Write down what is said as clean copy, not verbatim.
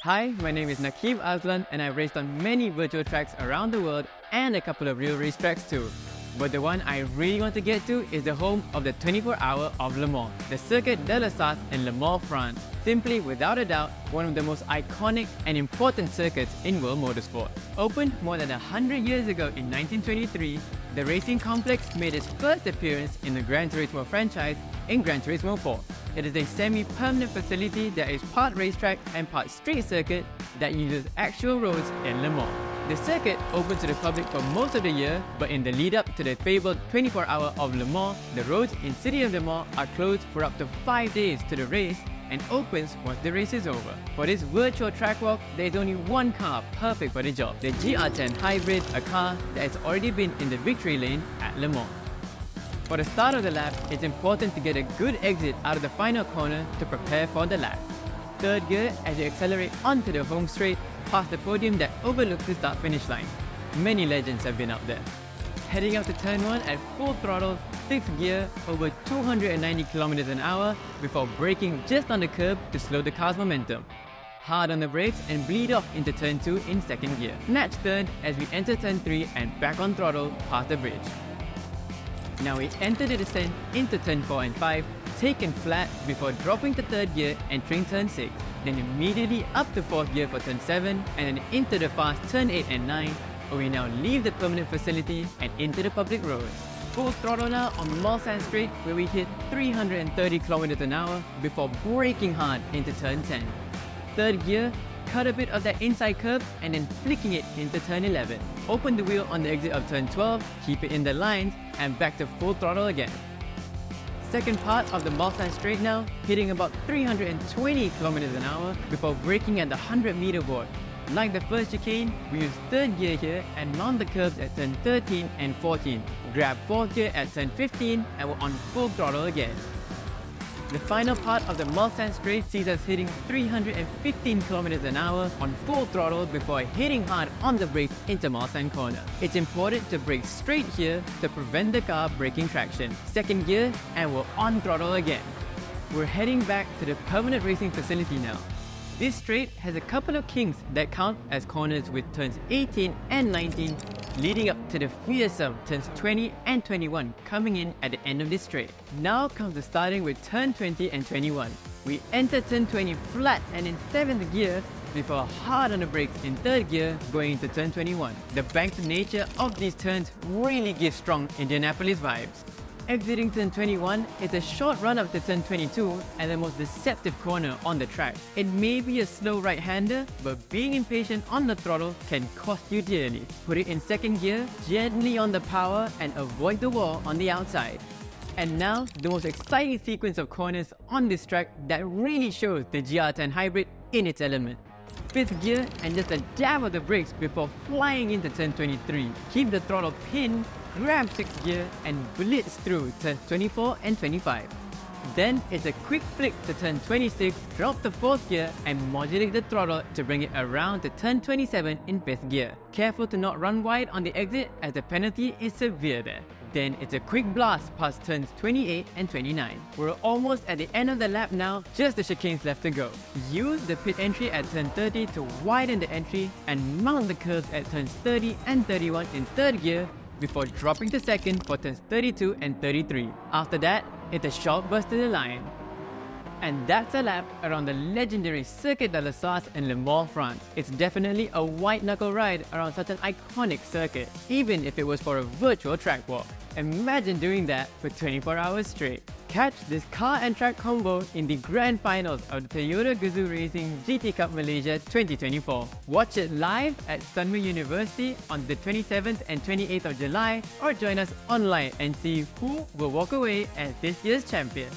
Hi, my name is Naquib Azlan and I've raced on many virtual tracks around the world and a couple of real race tracks too. But the one I really want to get to is the home of the 24-hour of Le Mans, the Circuit de la Sarthe in Le Mans, France. Simply, without a doubt, one of the most iconic and important circuits in world motorsport. Opened more than 100 years ago in 1923, the racing complex made its first appearance in the Gran Turismo franchise in Gran Turismo 4. It is a semi-permanent facility that is part racetrack and part street circuit that uses actual roads in Le Mans. The circuit opens to the public for most of the year, but in the lead-up to the fabled 24-hour of Le Mans, the roads in City of Le Mans are closed for up to 5 days to the race and opens once the race is over. For this virtual track walk, there is only one car perfect for the job, the GR10 Hybrid, a car that has already been in the victory lane at Le Mans. For the start of the lap, it's important to get a good exit out of the final corner to prepare for the lap. Third gear as you accelerate onto the home straight past the podium that overlooks the start-finish line. Many legends have been up there. Heading up to turn 1 at full throttle, 6th gear, over 290 km an hour before braking just on the curb to slow the car's momentum. Hard on the brakes and bleed off into turn 2 in 2nd gear. Snatch third as we enter turn 3 and back on throttle past the bridge. Now we enter the descent into turn 4 and 5, taken flat before dropping to 3rd gear entering turn 6, then immediately up to 4th gear for turn 7 and then into the fast turn 8 and 9, where we now leave the permanent facility and into the public roads. Full throttle now on Mulsanne Straight where we hit 330 km an hour before braking hard into turn 10. 3rd gear, cut a bit of that inside curve and then flicking it into turn 11. Open the wheel on the exit of turn 12, keep it in the lines and back to full throttle again. Second part of the Mulsanne Straight now, hitting about 320 km an hour before braking at the 100-meter board. Like the first chicane, we use 3rd gear here and mount the curves at turn 13 and 14. Grab 4th gear at turn 15 and we're on full throttle again. The final part of the Mulsanne Straight sees us hitting 315 km an hour on full throttle before hitting hard on the brakes into Mulsanne corner. It's important to brake straight here to prevent the car breaking traction. 2nd gear and we're on throttle again. We're heading back to the permanent racing facility now. This straight has a couple of kinks that count as corners with turns 18 and 19 leading up to the fearsome turns 20 and 21 coming in at the end of this straight. Now comes the starting with turn 20 and 21. We enter turn 20 flat and in 7th gear before hard on the brakes in 3rd gear going into turn 21. The banked nature of these turns really gives strong Indianapolis vibes. Exiting turn 21, it's a short run up to turn 22 and the most deceptive corner on the track. It may be a slow right-hander, but being impatient on the throttle can cost you dearly. Put it in 2nd gear, gently on the power and avoid the wall on the outside. And now, the most exciting sequence of corners on this track that really shows the GR10 Hybrid in its element. 5th gear and just a dab of the brakes before flying into turn 23. Keep the throttle pinned, grab 6th gear and blitz through turns 24 and 25. Then it's a quick flick to turn 26, drop the 4th gear and modulate the throttle to bring it around to turn 27 in 5th gear. Careful to not run wide on the exit as the penalty is severe there. Then it's a quick blast past turns 28 and 29. We're almost at the end of the lap now, just the chicanes left to go. Use the pit entry at turn 30 to widen the entry and mount the curves at turns 30 and 31 in 3rd gear before dropping to 2nd for turns 32 and 33. After that, it's a short burst to the line. And that's a lap around the legendary Circuit de la Sarthe in Le Mans, France. It's definitely a white-knuckle ride around such an iconic circuit, even if it was for a virtual track walk. Imagine doing that for 24 hours straight. Catch this car and track combo in the grand finals of the Toyota Gazoo Racing GT Cup Malaysia 2024. Watch it live at Sunway University on the 27th and 28th of July or join us online and see who will walk away as this year's champion.